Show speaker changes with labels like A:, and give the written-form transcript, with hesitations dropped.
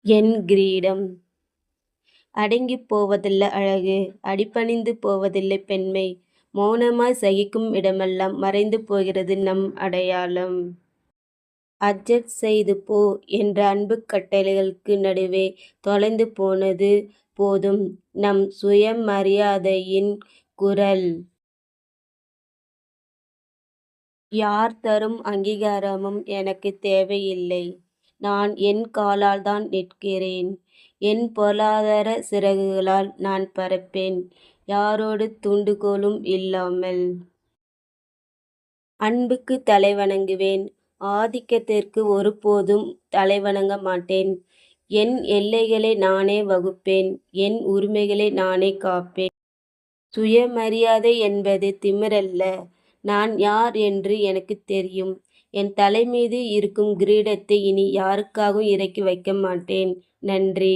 A: என் கிரீடம். அடங்கிப் போவதல்ல அழகு, அடிபணிந்து போவதில்லை பெண்மை. மௌனமாய் சகிக்கும் இடமெல்லாம் மறைந்து போகிறது நம் அடையாளம். அட்ஜஸ்ட் செய்து போ என்ற அன்புக் கட்டளைகளுக்கு நடுவே தொலைந்து போனது போதும் நம் சுயமரியாதையின் குரல். யார் தரும் அங்கீகாரமும் எனக்குத் தேவையில்லை. நான் என் காலால்தான் நிற்கிறேன். என் பொருளாதார சிறகுகளால் நான் பறப்பேன். யாரோடு தூண்டுகோலும் இல்லாமல். அன்புக்குத் தலைவணங்குவேன். ஆதிக்கத்திற்கு ஒருபோதும் தலைவணங்க மாட்டேன். என் எல்லைகளை நானே வகுப்பேன். என் உரிமைகளை நானே காப்பேன். சுயமரியாதை என்பது திமிரல்ல. நான் யார் என்று எனக்குத் தெரியும். என் தலைமீது இருக்கும் கிரீடத்தை இனி யாருக்காகவும் இறக்கி வைக்க மாட்டேன். நன்றி.